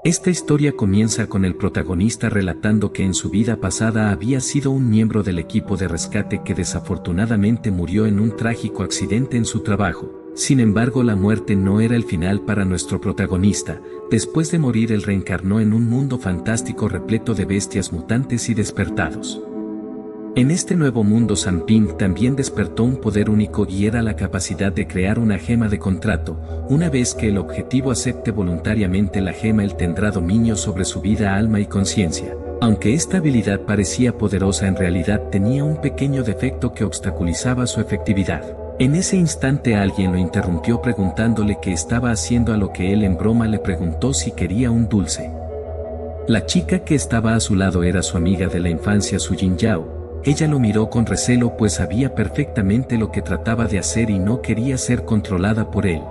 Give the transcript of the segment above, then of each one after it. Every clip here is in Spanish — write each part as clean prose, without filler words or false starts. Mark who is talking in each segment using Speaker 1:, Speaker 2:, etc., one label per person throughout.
Speaker 1: Esta historia comienza con el protagonista relatando que en su vida pasada había sido un miembro del equipo de rescate que desafortunadamente murió en un trágico accidente en su trabajo. Sin embargo, la muerte no era el final para nuestro protagonista. Después de morir, él reencarnó en un mundo fantástico repleto de bestias mutantes y despertados. En este nuevo mundo, Sanping también despertó un poder único y era la capacidad de crear una gema de contrato. Una vez que el objetivo acepte voluntariamente la gema, él tendrá dominio sobre su vida, alma y conciencia. Aunque esta habilidad parecía poderosa, en realidad tenía un pequeño defecto que obstaculizaba su efectividad. En ese instante alguien lo interrumpió preguntándole qué estaba haciendo, a lo que él en broma le preguntó si quería un dulce. La chica que estaba a su lado era su amiga de la infancia, Su Jin Yao. Ella lo miró con recelo, pues sabía perfectamente lo que trataba de hacer y no quería ser controlada por él.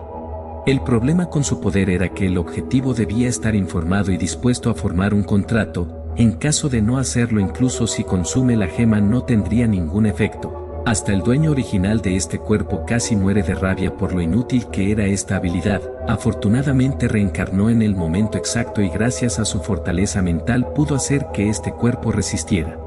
Speaker 1: El problema con su poder era que el objetivo debía estar informado y dispuesto a formar un contrato. En caso de no hacerlo, incluso si consume la gema, no tendría ningún efecto. Hasta el dueño original de este cuerpo casi muere de rabia por lo inútil que era esta habilidad. Afortunadamente reencarnó en el momento exacto y gracias a su fortaleza mental pudo hacer que este cuerpo resistiera.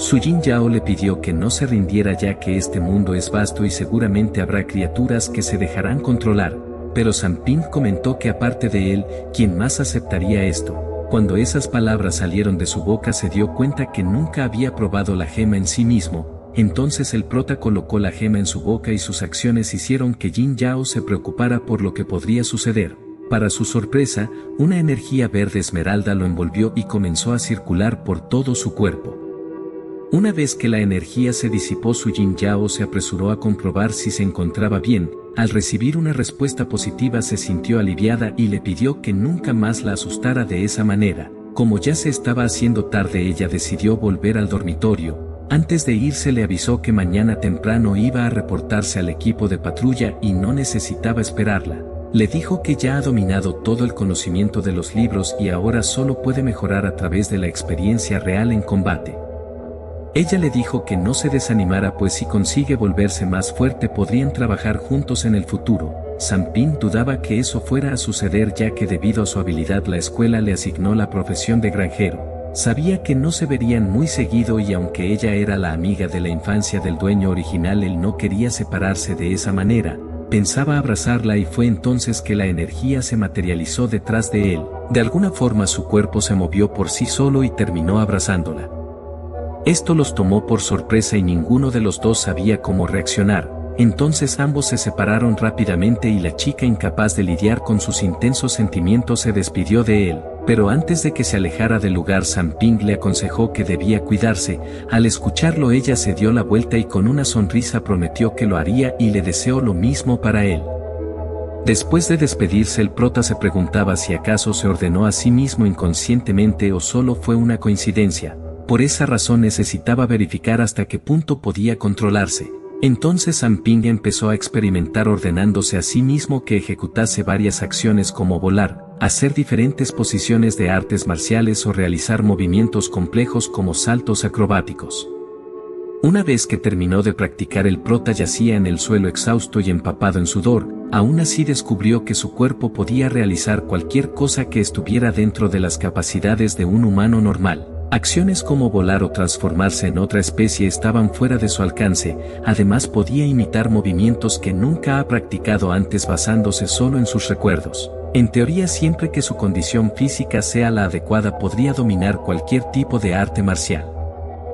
Speaker 1: Su Jin Yao le pidió que no se rindiera, ya que este mundo es vasto y seguramente habrá criaturas que se dejarán controlar, pero Sanping comentó que aparte de él, ¿quién más aceptaría esto? Cuando esas palabras salieron de su boca se dio cuenta que nunca había probado la gema en sí mismo. Entonces el prota colocó la gema en su boca y sus acciones hicieron que Jin Yao se preocupara por lo que podría suceder. Para su sorpresa, una energía verde esmeralda lo envolvió y comenzó a circular por todo su cuerpo. Una vez que la energía se disipó, Su Jin Yao se apresuró a comprobar si se encontraba bien. Al recibir una respuesta positiva se sintió aliviada y le pidió que nunca más la asustara de esa manera. Como ya se estaba haciendo tarde, ella decidió volver al dormitorio. Antes de irse le avisó que mañana temprano iba a reportarse al equipo de patrulla y no necesitaba esperarla. Le dijo que ya ha dominado todo el conocimiento de los libros y ahora solo puede mejorar a través de la experiencia real en combate. Ella le dijo que no se desanimara, pues si consigue volverse más fuerte podrían trabajar juntos en el futuro. Sanping dudaba que eso fuera a suceder, ya que debido a su habilidad la escuela le asignó la profesión de granjero. Sabía que no se verían muy seguido y aunque ella era la amiga de la infancia del dueño original, él no quería separarse de esa manera. Pensaba abrazarla y fue entonces que la energía se materializó detrás de él. De alguna forma su cuerpo se movió por sí solo y terminó abrazándola. Esto los tomó por sorpresa y ninguno de los dos sabía cómo reaccionar. Entonces ambos se separaron rápidamente y la chica, incapaz de lidiar con sus intensos sentimientos, se despidió de él. Pero antes de que se alejara del lugar, Sanping le aconsejó que debía cuidarse. Al escucharlo, ella se dio la vuelta y con una sonrisa prometió que lo haría y le deseó lo mismo para él. Después de despedirse, el prota se preguntaba si acaso se ordenó a sí mismo inconscientemente o solo fue una coincidencia. Por esa razón necesitaba verificar hasta qué punto podía controlarse. Entonces Sanping empezó a experimentar, ordenándose a sí mismo que ejecutase varias acciones como volar, hacer diferentes posiciones de artes marciales o realizar movimientos complejos como saltos acrobáticos. Una vez que terminó de practicar, el prota yacía en el suelo exhausto y empapado en sudor. Aún así descubrió que su cuerpo podía realizar cualquier cosa que estuviera dentro de las capacidades de un humano normal. Acciones como volar o transformarse en otra especie estaban fuera de su alcance. Además podía imitar movimientos que nunca ha practicado antes, basándose solo en sus recuerdos. En teoría, siempre que su condición física sea la adecuada, podría dominar cualquier tipo de arte marcial.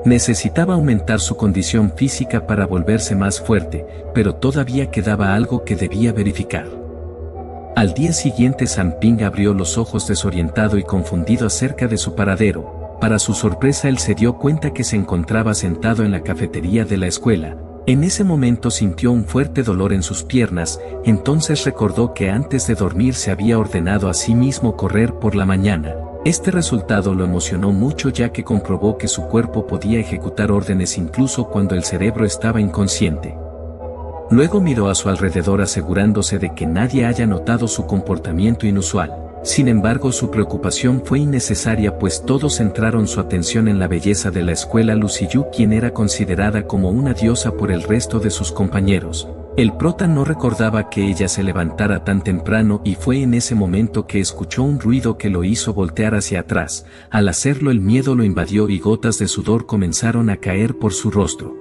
Speaker 1: Necesitaba aumentar su condición física para volverse más fuerte, pero todavía quedaba algo que debía verificar. Al día siguiente, Sanping abrió los ojos desorientado y confundido acerca de su paradero. Para su sorpresa, él se dio cuenta que se encontraba sentado en la cafetería de la escuela. En ese momento sintió un fuerte dolor en sus piernas. Entonces recordó que antes de dormir se había ordenado a sí mismo correr por la mañana. Este resultado lo emocionó mucho, ya que comprobó que su cuerpo podía ejecutar órdenes incluso cuando el cerebro estaba inconsciente. Luego miró a su alrededor, asegurándose de que nadie haya notado su comportamiento inusual. Sin embargo, su preocupación fue innecesaria, pues todos centraron su atención en la belleza de la escuela, Lucy Yu, quien era considerada como una diosa por el resto de sus compañeros. El prota no recordaba que ella se levantara tan temprano y fue en ese momento que escuchó un ruido que lo hizo voltear hacia atrás. Al hacerlo el miedo lo invadió y gotas de sudor comenzaron a caer por su rostro.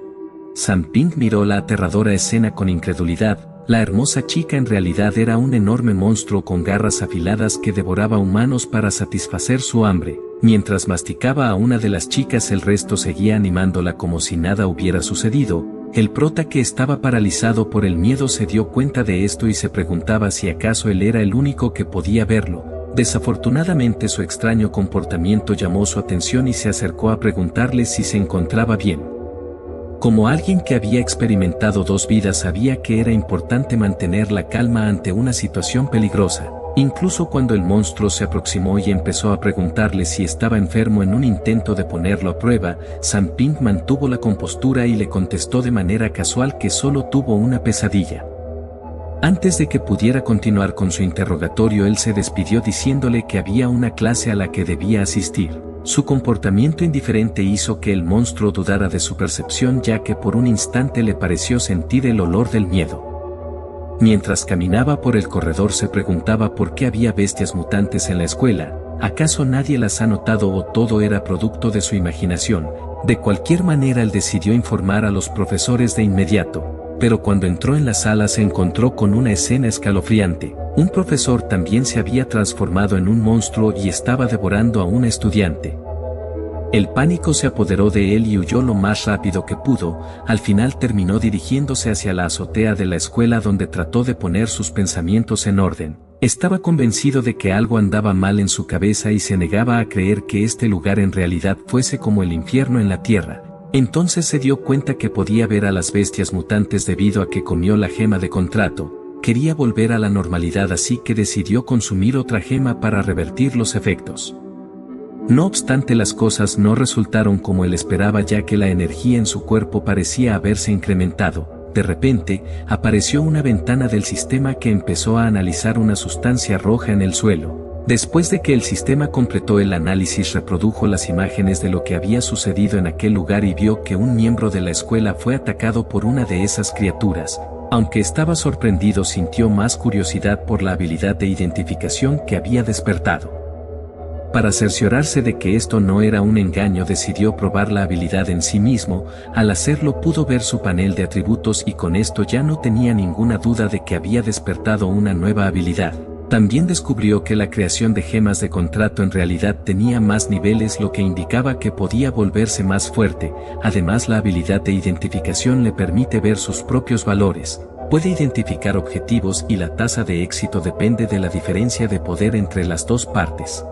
Speaker 1: Sam Ping miró la aterradora escena con incredulidad. La hermosa chica en realidad era un enorme monstruo con garras afiladas que devoraba humanos para satisfacer su hambre. Mientras masticaba a una de las chicas el resto seguía animándola como si nada hubiera sucedido. El prota, que estaba paralizado por el miedo, se dio cuenta de esto y se preguntaba si acaso él era el único que podía verlo. Desafortunadamente su extraño comportamiento llamó su atención y se acercó a preguntarle si se encontraba bien. Como alguien que había experimentado 2 vidas sabía que era importante mantener la calma ante una situación peligrosa. Incluso cuando el monstruo se aproximó y empezó a preguntarle si estaba enfermo en un intento de ponerlo a prueba, Sam Ping mantuvo la compostura y le contestó de manera casual que solo tuvo una pesadilla. Antes de que pudiera continuar con su interrogatorio, él se despidió diciéndole que había una clase a la que debía asistir. Su comportamiento indiferente hizo que el monstruo dudara de su percepción, ya que por un instante le pareció sentir el olor del miedo. Mientras caminaba por el corredor se preguntaba por qué había bestias mutantes en la escuela. ¿Acaso nadie las ha notado o todo era producto de su imaginación? De cualquier manera él decidió informar a los profesores de inmediato, pero cuando entró en la sala se encontró con una escena escalofriante. Un profesor también se había transformado en un monstruo y estaba devorando a un estudiante. El pánico se apoderó de él y huyó lo más rápido que pudo. Al final terminó dirigiéndose hacia la azotea de la escuela, donde trató de poner sus pensamientos en orden. Estaba convencido de que algo andaba mal en su cabeza y se negaba a creer que este lugar en realidad fuese como el infierno en la tierra. Entonces se dio cuenta que podía ver a las bestias mutantes debido a que comió la gema de contrato. Quería volver a la normalidad, así que decidió consumir otra gema para revertir los efectos. No obstante, las cosas no resultaron como él esperaba, ya que la energía en su cuerpo parecía haberse incrementado. De repente, apareció una ventana del sistema que empezó a analizar una sustancia roja en el suelo. Después de que el sistema completó el análisis, reprodujo las imágenes de lo que había sucedido en aquel lugar y vio que un miembro de la escuela fue atacado por una de esas criaturas. Aunque estaba sorprendido, sintió más curiosidad por la habilidad de identificación que había despertado. Para cerciorarse de que esto no era un engaño, decidió probar la habilidad en sí mismo. Al hacerlo pudo ver su panel de atributos y con esto ya no tenía ninguna duda de que había despertado una nueva habilidad. También descubrió que la creación de gemas de contrato en realidad tenía más niveles, lo que indicaba que podía volverse más fuerte. Además, la habilidad de identificación le permite ver sus propios valores. Puede identificar objetivos y la tasa de éxito depende de la diferencia de poder entre las dos partes.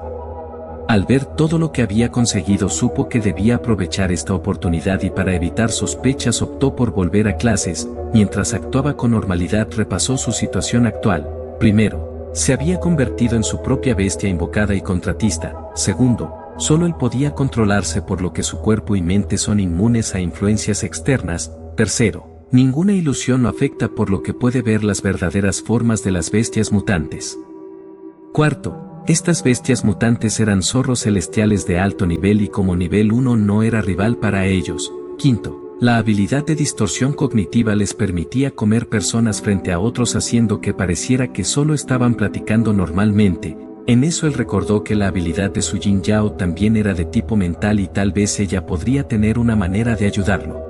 Speaker 1: Al ver todo lo que había conseguido, supo que debía aprovechar esta oportunidad y para evitar sospechas optó por volver a clases. Mientras actuaba con normalidad, repasó su situación actual. Primero, se había convertido en su propia bestia invocada y contratista. Segundo, solo él podía controlarse, por lo que su cuerpo y mente son inmunes a influencias externas. Tercero, ninguna ilusión lo afecta, por lo que puede ver las verdaderas formas de las bestias mutantes. Cuarto, estas bestias mutantes eran zorros celestiales de alto nivel y como nivel 1 no era rival para ellos. Quinto, la habilidad de distorsión cognitiva les permitía comer personas frente a otros, haciendo que pareciera que solo estaban platicando normalmente. En eso él recordó que la habilidad de su Yin Yao también era de tipo mental y tal vez ella podría tener una manera de ayudarlo.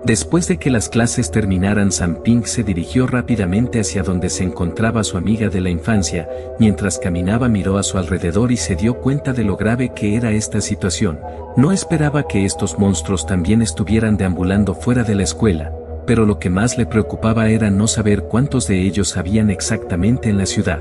Speaker 1: Después de que las clases terminaran, Sam Ping se dirigió rápidamente hacia donde se encontraba su amiga de la infancia. Mientras caminaba miró a su alrededor y se dio cuenta de lo grave que era esta situación. No esperaba que estos monstruos también estuvieran deambulando fuera de la escuela, pero lo que más le preocupaba era no saber cuántos de ellos habían exactamente en la ciudad.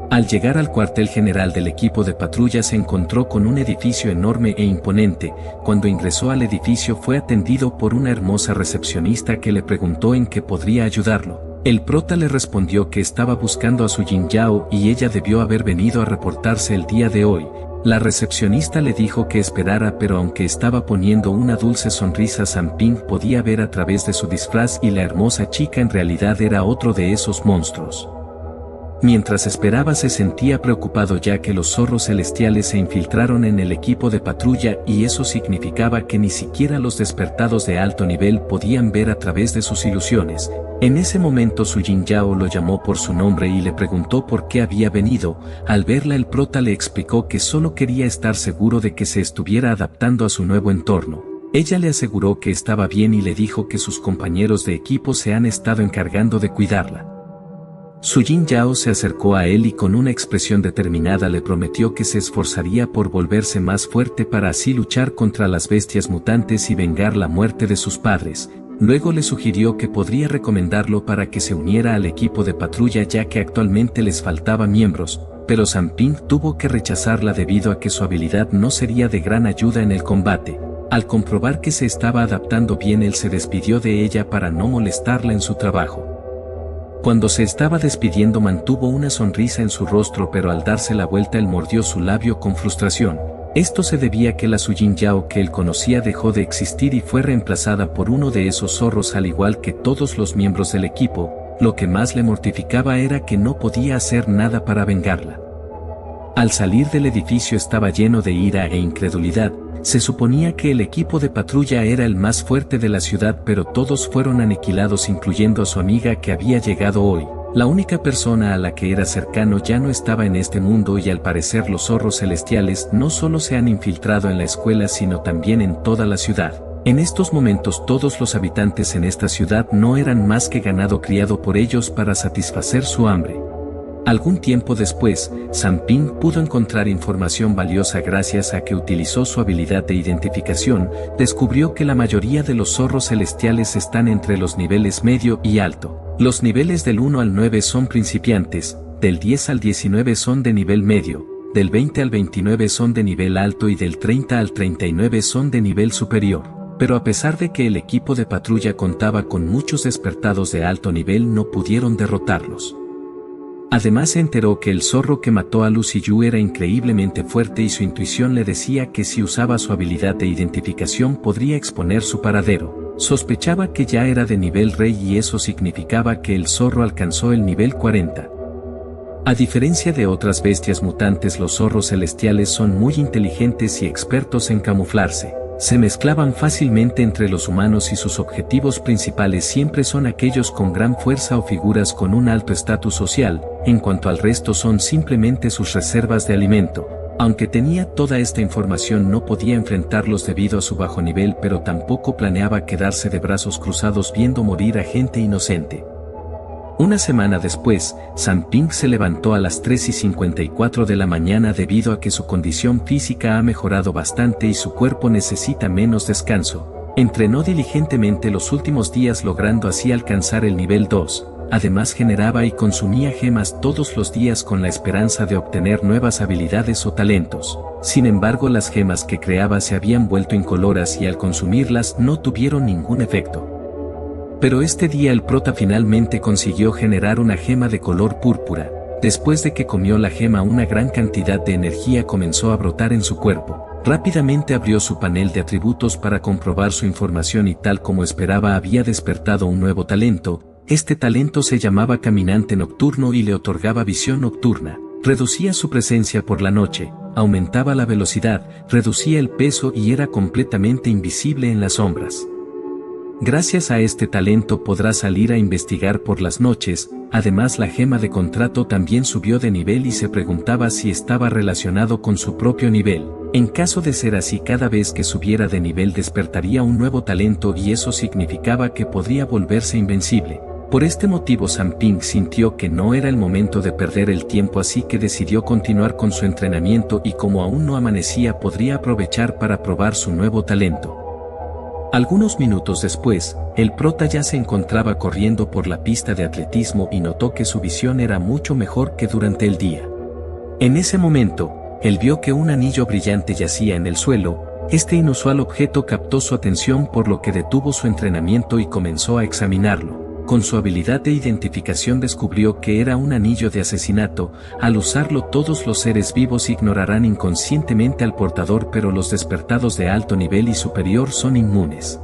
Speaker 1: Al llegar al cuartel general del equipo de patrulla se encontró con un edificio enorme e imponente. Cuando ingresó al edificio fue atendido por una hermosa recepcionista que le preguntó en qué podría ayudarlo. El prota le respondió que estaba buscando a su Yin Yao y ella debió haber venido a reportarse el día de hoy. La recepcionista le dijo que esperara, pero aunque estaba poniendo una dulce sonrisa, Sam Ping podía ver a través de su disfraz y la hermosa chica en realidad era otro de esos monstruos. Mientras esperaba se sentía preocupado ya que los zorros celestiales se infiltraron en el equipo de patrulla y eso significaba que ni siquiera los despertados de alto nivel podían ver a través de sus ilusiones. En ese momento Su Jin Yao lo llamó por su nombre y le preguntó por qué había venido. Al verla el prota le explicó que solo quería estar seguro de que se estuviera adaptando a su nuevo entorno. Ella le aseguró que estaba bien y le dijo que sus compañeros de equipo se han estado encargando de cuidarla. Su Jin Yao se acercó a él y con una expresión determinada le prometió que se esforzaría por volverse más fuerte para así luchar contra las bestias mutantes y vengar la muerte de sus padres. Luego le sugirió que podría recomendarlo para que se uniera al equipo de patrulla ya que actualmente les faltaban miembros, pero San Ping tuvo que rechazarla debido a que su habilidad no sería de gran ayuda en el combate. Al comprobar que se estaba adaptando bien él se despidió de ella para no molestarla en su trabajo. Cuando se estaba despidiendo mantuvo una sonrisa en su rostro pero al darse la vuelta él mordió su labio con frustración. Esto se debía a que la Su Jin Yao que él conocía dejó de existir y fue reemplazada por uno de esos zorros al igual que todos los miembros del equipo. Lo que más le mortificaba era que no podía hacer nada para vengarla. Al salir del edificio estaba lleno de ira e incredulidad. Se suponía que el equipo de patrulla era el más fuerte de la ciudad pero todos fueron aniquilados incluyendo a su amiga que había llegado hoy. La única persona a la que era cercano ya no estaba en este mundo y al parecer los zorros celestiales no solo se han infiltrado en la escuela sino también en toda la ciudad. En estos momentos todos los habitantes en esta ciudad no eran más que ganado criado por ellos para satisfacer su hambre. Algún tiempo después, San Ping pudo encontrar información valiosa gracias a que utilizó su habilidad de identificación. Descubrió que la mayoría de los zorros celestiales están entre los niveles medio y alto. Los niveles del 1 al 9 son principiantes, del 10 al 19 son de nivel medio, del 20 al 29 son de nivel alto y del 30 al 39 son de nivel superior. Pero a pesar de que el equipo de patrulla contaba con muchos despertados de alto nivel no pudieron derrotarlos. Además se enteró que el zorro que mató a Lucy Yu era increíblemente fuerte y su intuición le decía que si usaba su habilidad de identificación podría exponer su paradero. Sospechaba que ya era de nivel rey y eso significaba que el zorro alcanzó el nivel 40. A diferencia de otras bestias mutantes, los zorros celestiales son muy inteligentes y expertos en camuflarse. Se mezclaban fácilmente entre los humanos y sus objetivos principales siempre son aquellos con gran fuerza o figuras con un alto estatus social. En cuanto al resto son simplemente sus reservas de alimento. Aunque tenía toda esta información no podía enfrentarlos debido a su bajo nivel pero tampoco planeaba quedarse de brazos cruzados viendo morir a gente inocente. Una semana después, San Ping se levantó a las 3:54 de la mañana debido a que su condición física ha mejorado bastante y su cuerpo necesita menos descanso. Entrenó diligentemente los últimos días logrando así alcanzar el nivel 2. Además generaba y consumía gemas todos los días con la esperanza de obtener nuevas habilidades o talentos. Sin embargo, las gemas que creaba se habían vuelto incoloras y al consumirlas no tuvieron ningún efecto. Pero este día el prota finalmente consiguió generar una gema de color púrpura. Después de que comió la gema una gran cantidad de energía comenzó a brotar en su cuerpo. Rápidamente abrió su panel de atributos para comprobar su información y tal como esperaba había despertado un nuevo talento. Este talento se llamaba Caminante Nocturno y le otorgaba visión nocturna. Reducía su presencia por la noche, aumentaba la velocidad, reducía el peso y era completamente invisible en las sombras. Gracias a este talento podrá salir a investigar por las noches. Además la gema de contrato también subió de nivel y se preguntaba si estaba relacionado con su propio nivel. En caso de ser así, cada vez que subiera de nivel despertaría un nuevo talento y eso significaba que podría volverse invencible. Por este motivo San Ping sintió que no era el momento de perder el tiempo, así que decidió continuar con su entrenamiento y como aún no amanecía podría aprovechar para probar su nuevo talento. Algunos minutos después, el prota ya se encontraba corriendo por la pista de atletismo y notó que su visión era mucho mejor que durante el día. En ese momento, él vio que un anillo brillante yacía en el suelo. Este inusual objeto captó su atención por lo que detuvo su entrenamiento y comenzó a examinarlo. Con su habilidad de identificación descubrió que era un anillo de asesinato. Al usarlo todos los seres vivos ignorarán inconscientemente al portador, pero los despertados de alto nivel y superior son inmunes.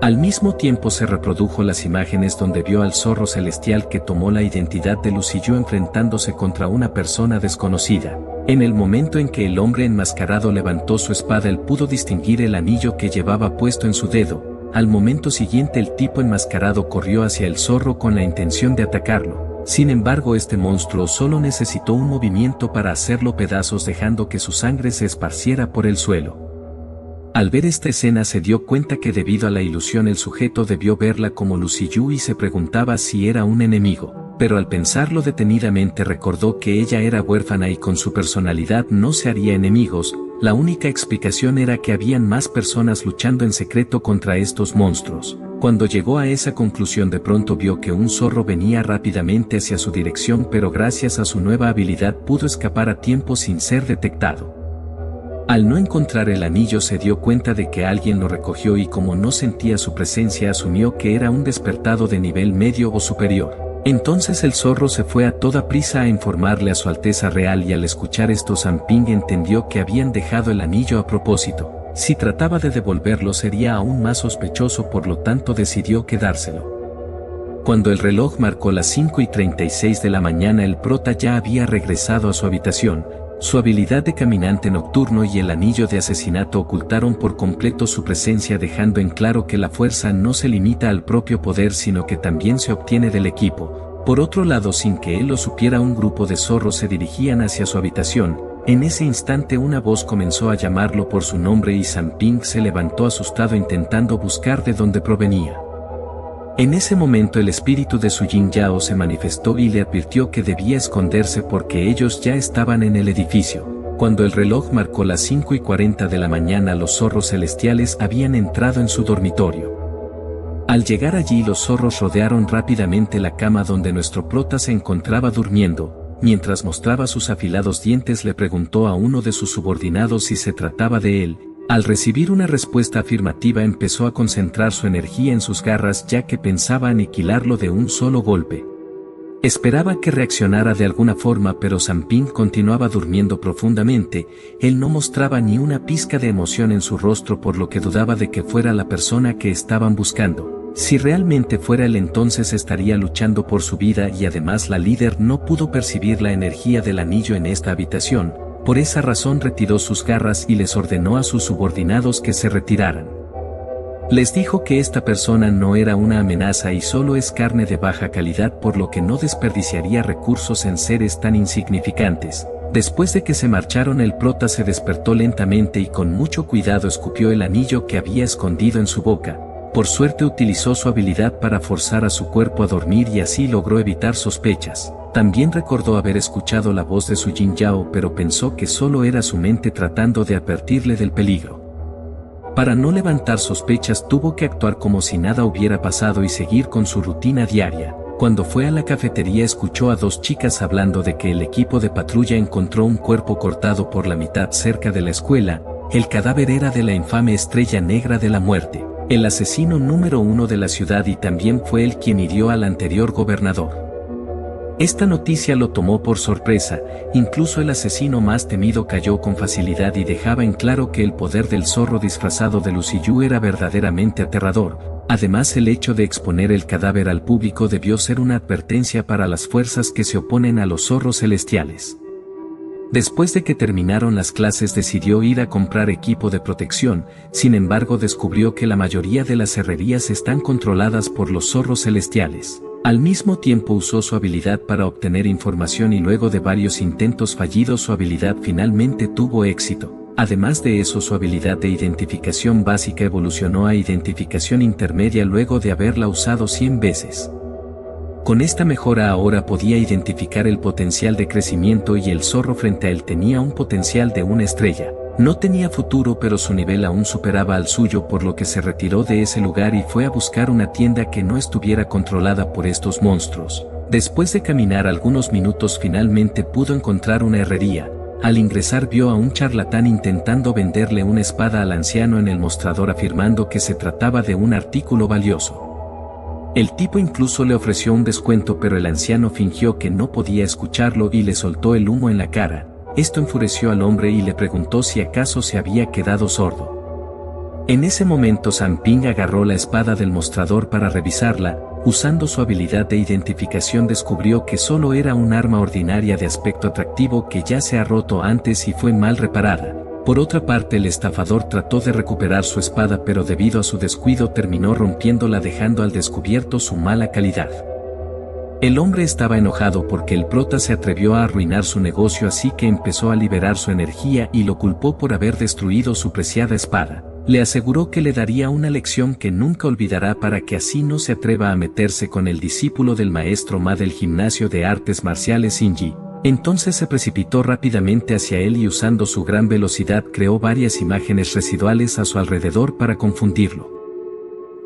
Speaker 1: Al mismo tiempo se reprodujo las imágenes donde vio al zorro celestial que tomó la identidad de Lucy Yu enfrentándose contra una persona desconocida. En el momento en que el hombre enmascarado levantó su espada, él pudo distinguir el anillo que llevaba puesto en su dedo. Al momento siguiente el tipo enmascarado corrió hacia el zorro con la intención de atacarlo. Sin embargo, este monstruo solo necesitó un movimiento para hacerlo pedazos, dejando que su sangre se esparciera por el suelo. Al ver esta escena se dio cuenta que debido a la ilusión el sujeto debió verla como Lucy Yu y se preguntaba si era un enemigo, pero al pensarlo detenidamente recordó que ella era huérfana y con su personalidad no se haría enemigos. La única explicación era que habían más personas luchando en secreto contra estos monstruos. Cuando llegó a esa conclusión, de pronto vio que un zorro venía rápidamente hacia su dirección, pero gracias a su nueva habilidad pudo escapar a tiempo sin ser detectado. Al no encontrar el anillo se dio cuenta de que alguien lo recogió y como no sentía su presencia asumió que era un despertado de nivel medio o superior. Entonces el zorro se fue a toda prisa a informarle a su Alteza Real y al escuchar esto San Ping entendió que habían dejado el anillo a propósito. Si trataba de devolverlo sería aún más sospechoso, por lo tanto decidió quedárselo. Cuando el reloj marcó las 5:36 de la mañana el prota ya había regresado a su habitación. Su habilidad de caminante nocturno y el anillo de asesinato ocultaron por completo su presencia, dejando en claro que la fuerza no se limita al propio poder sino que también se obtiene del equipo. Por otro lado, sin que él lo supiera, un grupo de zorros se dirigían hacia su habitación. En ese instante una voz comenzó a llamarlo por su nombre y San Ping se levantó asustado intentando buscar de dónde provenía. En ese momento el espíritu de Su Jin Yao se manifestó y le advirtió que debía esconderse porque ellos ya estaban en el edificio. Cuando el reloj marcó las 5:40 de la mañana los zorros celestiales habían entrado en su dormitorio. Al llegar allí los zorros rodearon rápidamente la cama donde nuestro prota se encontraba durmiendo. Mientras mostraba sus afilados dientes le preguntó a uno de sus subordinados si se trataba de él. Al recibir una respuesta afirmativa empezó a concentrar su energía en sus garras ya que pensaba aniquilarlo de un solo golpe. Esperaba que reaccionara de alguna forma, pero San Ping continuaba durmiendo profundamente. Él no mostraba ni una pizca de emoción en su rostro, por lo que dudaba de que fuera la persona que estaban buscando. Si realmente fuera él, entonces estaría luchando por su vida y además la líder no pudo percibir la energía del anillo en esta habitación. Por esa razón retiró sus garras y les ordenó a sus subordinados que se retiraran. Les dijo que esta persona no era una amenaza y solo es carne de baja calidad, por lo que no desperdiciaría recursos en seres tan insignificantes. Después de que se marcharon el prota se despertó lentamente y con mucho cuidado escupió el anillo que había escondido en su boca. Por suerte utilizó su habilidad para forzar a su cuerpo a dormir y así logró evitar sospechas. También recordó haber escuchado la voz de Su Jin Yao, pero pensó que solo era su mente tratando de advertirle del peligro. Para no levantar sospechas tuvo que actuar como si nada hubiera pasado y seguir con su rutina diaria. Cuando fue a la cafetería escuchó a dos chicas hablando de que el equipo de patrulla encontró un cuerpo cortado por la mitad cerca de la escuela. El cadáver era de la infame Estrella Negra de la Muerte, el asesino número 1 de la ciudad, y también fue él quien hirió al anterior gobernador. Esta noticia lo tomó por sorpresa. Incluso el asesino más temido cayó con facilidad y dejaba en claro que el poder del zorro disfrazado de Lucy Yu era verdaderamente aterrador. Además, el hecho de exponer el cadáver al público debió ser una advertencia para las fuerzas que se oponen a los zorros celestiales. Después de que terminaron las clases decidió ir a comprar equipo de protección. Sin embargo, descubrió que la mayoría de las herrerías están controladas por los zorros celestiales. Al mismo tiempo usó su habilidad para obtener información y luego de varios intentos fallidos su habilidad finalmente tuvo éxito. Además de eso, su habilidad de identificación básica evolucionó a identificación intermedia luego de haberla usado 100 veces. Con esta mejora ahora podía identificar el potencial de crecimiento y el zorro frente a él tenía un potencial de una estrella. No tenía futuro, pero su nivel aún superaba al suyo, por lo que se retiró de ese lugar y fue a buscar una tienda que no estuviera controlada por estos monstruos. Después de caminar algunos minutos finalmente pudo encontrar una herrería. Al ingresar vio a un charlatán intentando venderle una espada al anciano en el mostrador, afirmando que se trataba de un artículo valioso. El tipo incluso le ofreció un descuento, pero el anciano fingió que no podía escucharlo y le soltó el humo en la cara. Esto enfureció al hombre y le preguntó si acaso se había quedado sordo. En ese momento San Ping agarró la espada del mostrador para revisarla. Usando su habilidad de identificación descubrió que solo era un arma ordinaria de aspecto atractivo que ya se ha roto antes y fue mal reparada. Por otra parte, el estafador trató de recuperar su espada, pero debido a su descuido terminó rompiéndola, dejando al descubierto su mala calidad. El hombre estaba enojado porque el prota se atrevió a arruinar su negocio, así que empezó a liberar su energía y lo culpó por haber destruido su preciada espada. Le aseguró que le daría una lección que nunca olvidará para que así no se atreva a meterse con el discípulo del maestro Ma del gimnasio de artes marciales Shinji. Entonces se precipitó rápidamente hacia él y usando su gran velocidad creó varias imágenes residuales a su alrededor para confundirlo.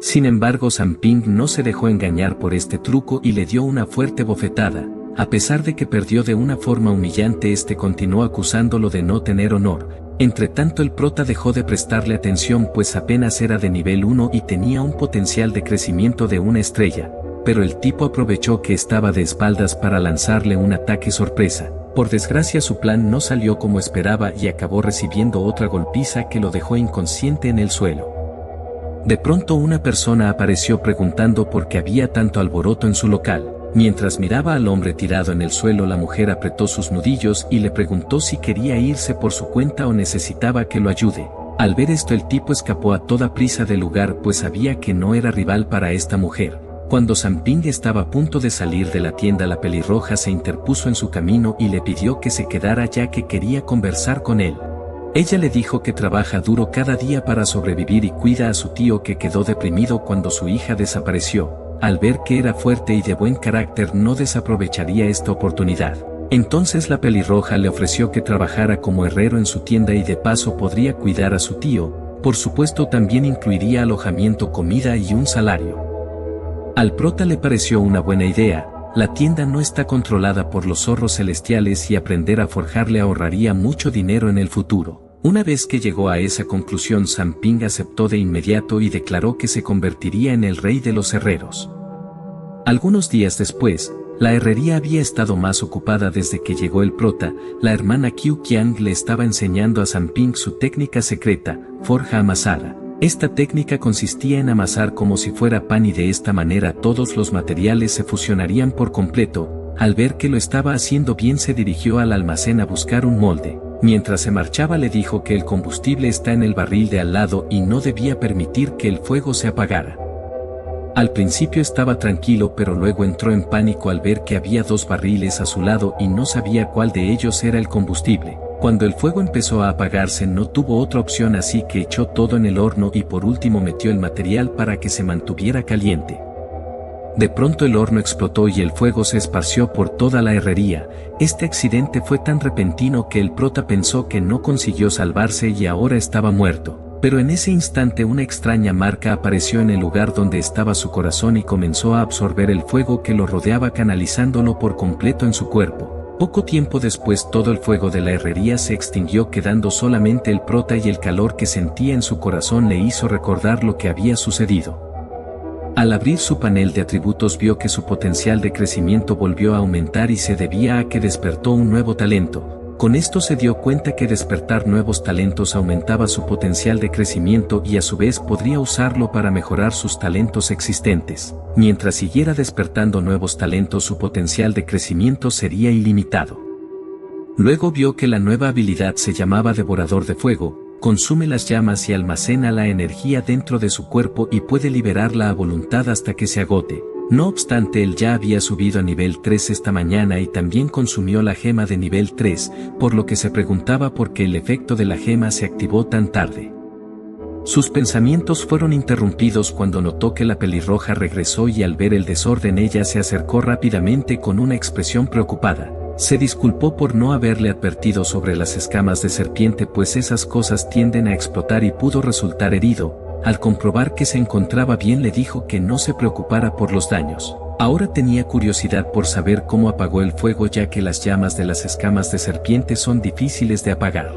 Speaker 1: Sin embargo, San Ping no se dejó engañar por este truco y le dio una fuerte bofetada. A pesar de que perdió de una forma humillante, este continuó acusándolo de no tener honor. Entretanto, el prota dejó de prestarle atención, pues apenas era de nivel 1 y tenía un potencial de crecimiento de una estrella, pero el tipo aprovechó que estaba de espaldas para lanzarle un ataque sorpresa. Por desgracia, su plan no salió como esperaba y acabó recibiendo otra golpiza que lo dejó inconsciente en el suelo. De pronto una persona apareció preguntando por qué había tanto alboroto en su local. Mientras miraba al hombre tirado en el suelo, la mujer apretó sus nudillos y le preguntó si quería irse por su cuenta o necesitaba que lo ayude. Al ver esto, el tipo escapó a toda prisa del lugar, pues sabía que no era rival para esta mujer. Cuando San Ping estaba a punto de salir de la tienda, la pelirroja se interpuso en su camino y le pidió que se quedara ya que quería conversar con él. Ella le dijo que trabaja duro cada día para sobrevivir y cuida a su tío, que quedó deprimido cuando su hija desapareció. Al ver que era fuerte y de buen carácter, no desaprovecharía esta oportunidad. Entonces la pelirroja le ofreció que trabajara como herrero en su tienda y de paso podría cuidar a su tío. Por supuesto, también incluiría alojamiento, comida y un salario. Al prota le pareció una buena idea. La tienda no está controlada por los zorros celestiales y aprender a forjar le ahorraría mucho dinero en el futuro. Una vez que llegó a esa conclusión, San Ping aceptó de inmediato y declaró que se convertiría en el rey de los herreros. Algunos días después, la herrería había estado más ocupada desde que llegó el prota. La hermana Qiu Qiang le estaba enseñando a San Ping su técnica secreta, forja amasada. Esta técnica consistía en amasar como si fuera pan y de esta manera todos los materiales se fusionarían por completo. Al ver que lo estaba haciendo bien, se dirigió al almacén a buscar un molde. Mientras se marchaba, le dijo que el combustible está en el barril de al lado y no debía permitir que el fuego se apagara. Al principio estaba tranquilo, pero luego entró en pánico al ver que había dos barriles a su lado y no sabía cuál de ellos era el combustible. Cuando el fuego empezó a apagarse, no tuvo otra opción, así que echó todo en el horno y por último metió el material para que se mantuviera caliente. De pronto el horno explotó y el fuego se esparció por toda la herrería. Este accidente fue tan repentino que el prota pensó que no consiguió salvarse y ahora estaba muerto. Pero en ese instante una extraña marca apareció en el lugar donde estaba su corazón y comenzó a absorber el fuego que lo rodeaba, canalizándolo por completo en su cuerpo. Poco tiempo después todo el fuego de la herrería se extinguió, quedando solamente el prota, y el calor que sentía en su corazón le hizo recordar lo que había sucedido. Al abrir su panel de atributos vio que su potencial de crecimiento volvió a aumentar y se debía a que despertó un nuevo talento. Con esto se dio cuenta que despertar nuevos talentos aumentaba su potencial de crecimiento y a su vez podría usarlo para mejorar sus talentos existentes. Mientras siguiera despertando nuevos talentos, su potencial de crecimiento sería ilimitado. Luego vio que la nueva habilidad se llamaba Devorador de Fuego. Consume las llamas y almacena la energía dentro de su cuerpo y puede liberarla a voluntad hasta que se agote. No obstante, él ya había subido a nivel 3 esta mañana y también consumió la gema de nivel 3, por lo que se preguntaba por qué el efecto de la gema se activó tan tarde. Sus pensamientos fueron interrumpidos cuando notó que la pelirroja regresó y al ver el desorden ella se acercó rápidamente con una expresión preocupada. Se disculpó por no haberle advertido sobre las escamas de serpiente, pues esas cosas tienden a explotar, y pudo resultar herido. Al comprobar que se encontraba bien, le dijo que no se preocupara por los daños. Ahora tenía curiosidad por saber cómo apagó el fuego, ya que las llamas de las escamas de serpiente son difíciles de apagar.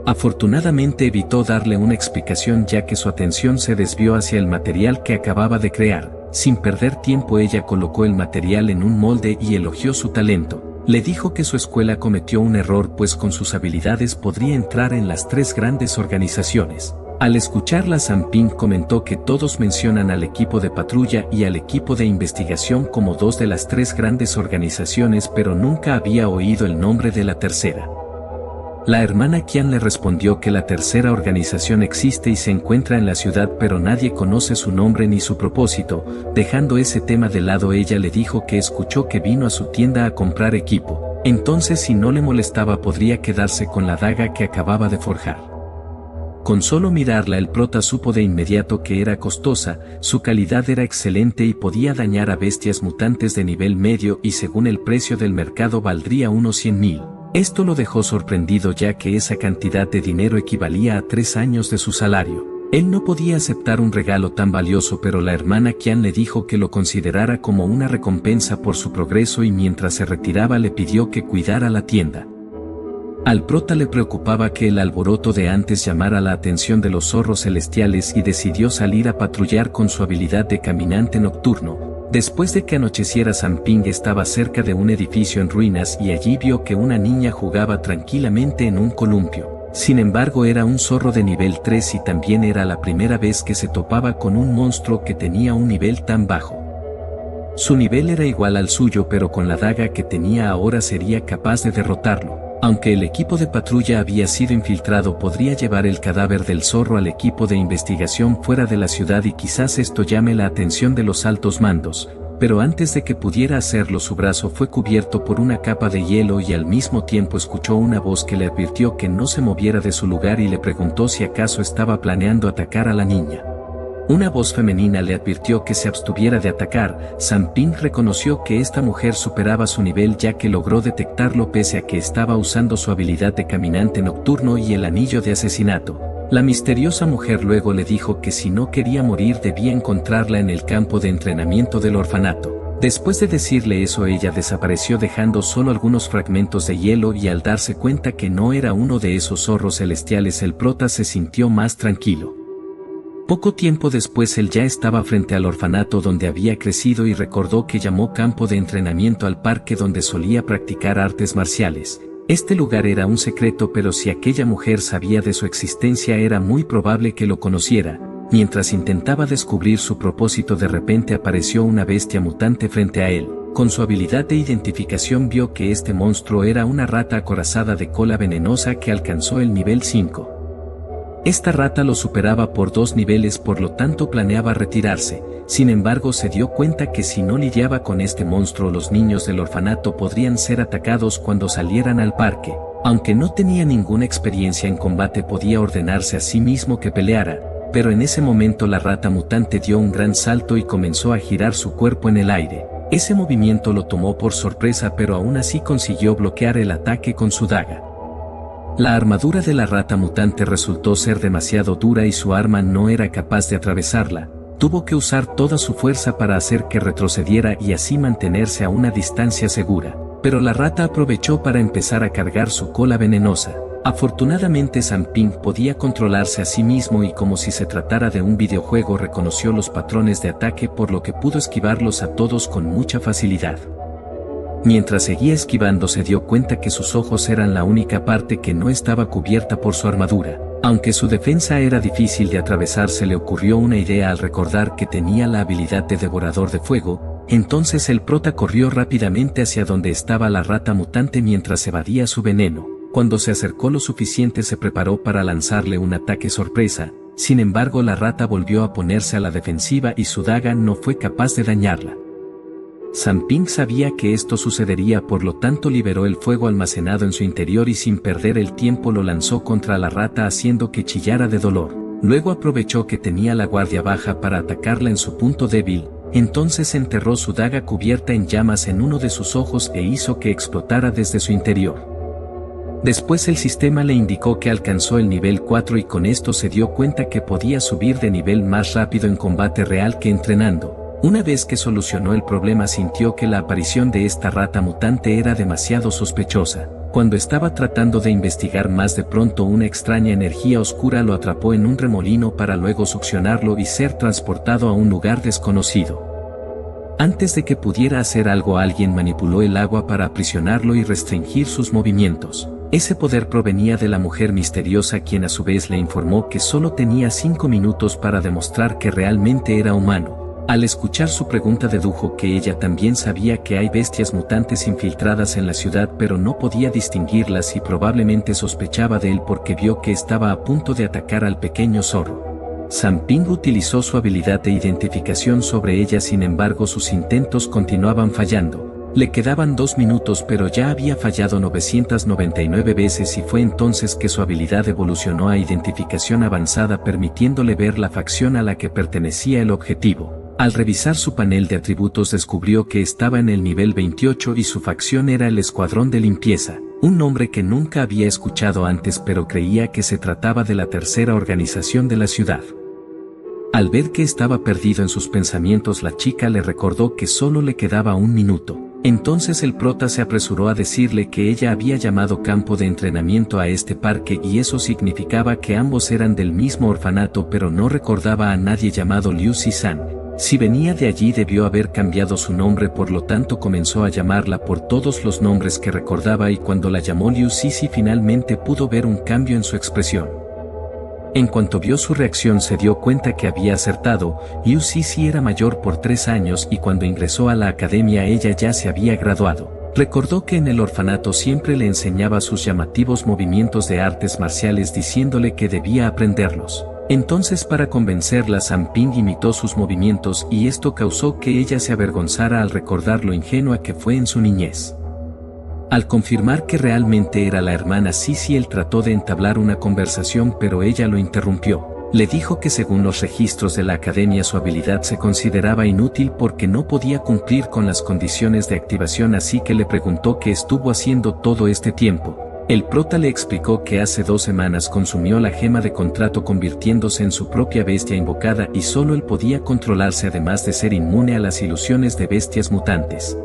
Speaker 1: Afortunadamente evitó darle una explicación, ya que su atención se desvió hacia el material que acababa de crear. Sin perder tiempo, ella colocó el material en un molde y elogió su talento. Le dijo que su escuela cometió un error, pues con sus habilidades podría entrar en las 3 grandes organizaciones. Al escucharla, Samping comentó que todos mencionan al equipo de patrulla y al equipo de investigación como dos de las tres grandes organizaciones, pero nunca había oído el nombre de la tercera. La hermana Qian le respondió que la tercera organización existe y se encuentra en la ciudad, pero nadie conoce su nombre ni su propósito. Dejando ese tema de lado, ella le dijo que escuchó que vino a su tienda a comprar equipo. Entonces, si no le molestaba, podría quedarse con la daga que acababa de forjar. Con solo mirarla, el prota supo de inmediato que era costosa, su calidad era excelente y podía dañar a bestias mutantes de nivel medio, y según el precio del mercado valdría unos 100.000. Esto lo dejó sorprendido, ya que esa cantidad de dinero equivalía a 3 años de su salario. Él no podía aceptar un regalo tan valioso, pero la hermana Qian le dijo que lo considerara como una recompensa por su progreso, y mientras se retiraba le pidió que cuidara la tienda. Al prota le preocupaba que el alboroto de antes llamara la atención de los zorros celestiales y decidió salir a patrullar con su habilidad de caminante nocturno. Después de que anocheciera, Samping estaba cerca de un edificio en ruinas y allí vio que una niña jugaba tranquilamente en un columpio. Sin embargo, era un zorro de nivel 3 y también era la primera vez que se topaba con un monstruo que tenía un nivel tan bajo. Su nivel era igual al suyo, pero con la daga que tenía ahora sería capaz de derrotarlo. Aunque el equipo de patrulla había sido infiltrado, podría llevar el cadáver del zorro al equipo de investigación fuera de la ciudad y quizás esto llame la atención de los altos mandos, pero antes de que pudiera hacerlo, su brazo fue cubierto por una capa de hielo y al mismo tiempo escuchó una voz que le advirtió que no se moviera de su lugar y le preguntó si acaso estaba planeando atacar a la niña. Una voz femenina le advirtió que se abstuviera de atacar. Samping reconoció que esta mujer superaba su nivel, ya que logró detectarlo pese a que estaba usando su habilidad de caminante nocturno y el anillo de asesinato. La misteriosa mujer luego le dijo que si no quería morir debía encontrarla en el campo de entrenamiento del orfanato. Después de decirle eso, ella desapareció dejando solo algunos fragmentos de hielo, y al darse cuenta que no era uno de esos zorros celestiales, el prota se sintió más tranquilo. Poco tiempo después él ya estaba frente al orfanato donde había crecido y recordó que llamó campo de entrenamiento al parque donde solía practicar artes marciales. Este lugar era un secreto, pero si aquella mujer sabía de su existencia era muy probable que lo conociera. Mientras intentaba descubrir su propósito, de repente apareció una bestia mutante frente a él. Con su habilidad de identificación vio que este monstruo era una rata acorazada de cola venenosa que alcanzó el nivel 5. Esta rata lo superaba por 2 niveles, por lo tanto planeaba retirarse. Sin embargo, se dio cuenta que si no lidiaba con este monstruo, los niños del orfanato podrían ser atacados cuando salieran al parque. Aunque no tenía ninguna experiencia en combate, podía ordenarse a sí mismo que peleara, pero en ese momento la rata mutante dio un gran salto y comenzó a girar su cuerpo en el aire. Ese movimiento lo tomó por sorpresa, pero aún así consiguió bloquear el ataque con su daga. La armadura de la rata mutante resultó ser demasiado dura y su arma no era capaz de atravesarla. Tuvo que usar toda su fuerza para hacer que retrocediera y así mantenerse a una distancia segura. Pero la rata aprovechó para empezar a cargar su cola venenosa. Afortunadamente, Samping podía controlarse a sí mismo y, como si se tratara de un videojuego, reconoció los patrones de ataque, por lo que pudo esquivarlos a todos con mucha facilidad. Mientras seguía esquivando, se dio cuenta que sus ojos eran la única parte que no estaba cubierta por su armadura. Aunque su defensa era difícil de atravesar, se le ocurrió una idea al recordar que tenía la habilidad de devorador de fuego. Entonces el prota corrió rápidamente hacia donde estaba la rata mutante mientras evadía su veneno. Cuando se acercó lo suficiente, se preparó para lanzarle un ataque sorpresa. Sin embargo, la rata volvió a ponerse a la defensiva y su daga no fue capaz de dañarla. Samping sabía que esto sucedería, por lo tanto liberó el fuego almacenado en su interior y sin perder el tiempo lo lanzó contra la rata, haciendo que chillara de dolor. Luego aprovechó que tenía la guardia baja para atacarla en su punto débil. Entonces enterró su daga cubierta en llamas en uno de sus ojos e hizo que explotara desde su interior. Después el sistema le indicó que alcanzó el nivel 4 y con esto se dio cuenta que podía subir de nivel más rápido en combate real que entrenando. Una vez que solucionó el problema, sintió que la aparición de esta rata mutante era demasiado sospechosa. Cuando estaba tratando de investigar más, de pronto una extraña energía oscura lo atrapó en un remolino para luego succionarlo y ser transportado a un lugar desconocido. Antes de que pudiera hacer algo, alguien manipuló el agua para aprisionarlo y restringir sus movimientos. Ese poder provenía de la mujer misteriosa, quien a su vez le informó que solo tenía 5 minutos para demostrar que realmente era humano. Al escuchar su pregunta dedujo que ella también sabía que hay bestias mutantes infiltradas en la ciudad, pero no podía distinguirlas y probablemente sospechaba de él porque vio que estaba a punto de atacar al pequeño zorro. Sam Ping utilizó su habilidad de identificación sobre ella, sin embargo sus intentos continuaban fallando. Le quedaban 2 minutos, pero ya había fallado 999 veces y fue entonces que su habilidad evolucionó a identificación avanzada, permitiéndole ver la facción a la que pertenecía el objetivo. Al revisar su panel de atributos descubrió que estaba en el nivel 28 y su facción era el Escuadrón de Limpieza, un nombre que nunca había escuchado antes, pero creía que se trataba de la tercera organización de la ciudad. Al ver que estaba perdido en sus pensamientos, la chica le recordó que solo le quedaba 1 minuto. Entonces el prota se apresuró a decirle que ella había llamado campo de entrenamiento a este parque y eso significaba que ambos eran del mismo orfanato, pero no recordaba a nadie llamado Liu Xizan. Si venía de allí debió haber cambiado su nombre, por lo tanto comenzó a llamarla por todos los nombres que recordaba, y cuando la llamó Liu Sisi finalmente pudo ver un cambio en su expresión. En cuanto vio su reacción se dio cuenta que había acertado. Liu Sisi era mayor por 3 años y cuando ingresó a la academia ella ya se había graduado. Recordó que en el orfanato siempre le enseñaba sus llamativos movimientos de artes marciales diciéndole que debía aprenderlos. Entonces, para convencerla, Sam Ping imitó sus movimientos y esto causó que ella se avergonzara al recordar lo ingenua que fue en su niñez. Al confirmar que realmente era la hermana Sisi, él trató de entablar una conversación, pero ella lo interrumpió. Le dijo que según los registros de la academia su habilidad se consideraba inútil porque no podía cumplir con las condiciones de activación, así que le preguntó qué estuvo haciendo todo este tiempo. El prota le explicó que hace 2 semanas consumió la gema de contrato, convirtiéndose en su propia bestia invocada, y solo él podía controlarse, además de ser inmune a las ilusiones de bestias mutantes.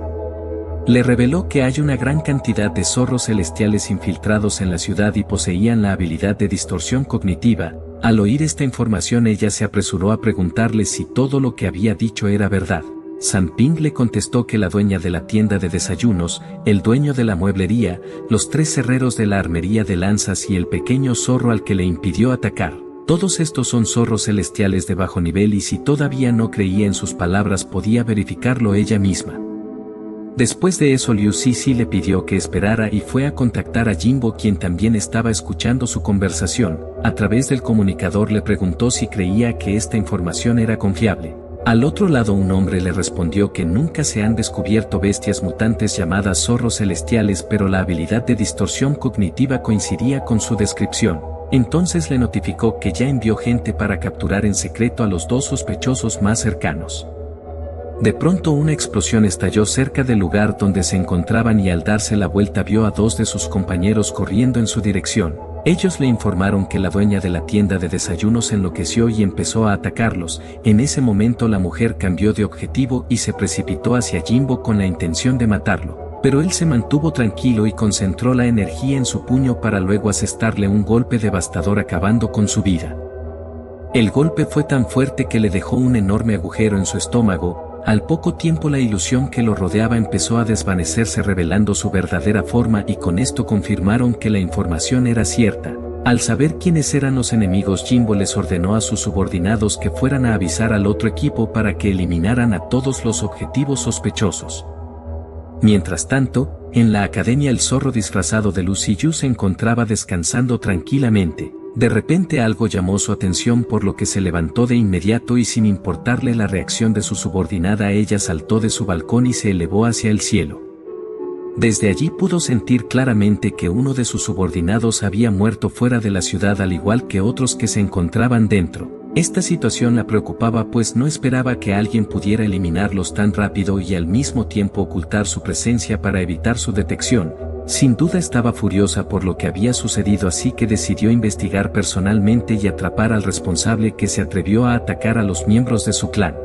Speaker 1: Le reveló que hay una gran cantidad de zorros celestiales infiltrados en la ciudad y poseían la habilidad de distorsión cognitiva. Al oír esta información ella se apresuró a preguntarle si todo lo que había dicho era verdad. Sam Ping le contestó que la dueña de la tienda de desayunos, el dueño de la mueblería, los 3 herreros de la armería de lanzas y el pequeño zorro al que le impidió atacar, todos estos son zorros celestiales de bajo nivel, y si todavía no creía en sus palabras podía verificarlo ella misma. Después de eso Liu Sisi le pidió que esperara y fue a contactar a Jimbo, quien también estaba escuchando su conversación. A través del comunicador le preguntó si creía que esta información era confiable. Al otro lado un hombre le respondió que nunca se han descubierto bestias mutantes llamadas zorros celestiales, pero la habilidad de distorsión cognitiva coincidía con su descripción. Entonces le notificó que ya envió gente para capturar en secreto a los 2 sospechosos más cercanos. De pronto una explosión estalló cerca del lugar donde se encontraban y al darse la vuelta vio a 2 de sus compañeros corriendo en su dirección. Ellos le informaron que la dueña de la tienda de desayunos enloqueció y empezó a atacarlos. En ese momento la mujer cambió de objetivo y se precipitó hacia Jimbo con la intención de matarlo, pero él se mantuvo tranquilo y concentró la energía en su puño para luego asestarle un golpe devastador, acabando con su vida. El golpe fue tan fuerte que le dejó un enorme agujero en su estómago. Al poco tiempo la ilusión que lo rodeaba empezó a desvanecerse, revelando su verdadera forma, y con esto confirmaron que la información era cierta. Al saber quiénes eran los enemigos, Jimbo les ordenó a sus subordinados que fueran a avisar al otro equipo para que eliminaran a todos los objetivos sospechosos. Mientras tanto, en la academia el zorro disfrazado de Lucy Yu se encontraba descansando tranquilamente. De repente algo llamó su atención, por lo que se levantó de inmediato y sin importarle la reacción de su subordinada ella saltó de su balcón y se elevó hacia el cielo. Desde allí pudo sentir claramente que uno de sus subordinados había muerto fuera de la ciudad, al igual que otros que se encontraban dentro. Esta situación la preocupaba, pues no esperaba que alguien pudiera eliminarlos tan rápido y al mismo tiempo ocultar su presencia para evitar su detección. Sin duda estaba furiosa por lo que había sucedido, así que decidió investigar personalmente y atrapar al responsable que se atrevió a atacar a los miembros de su clan.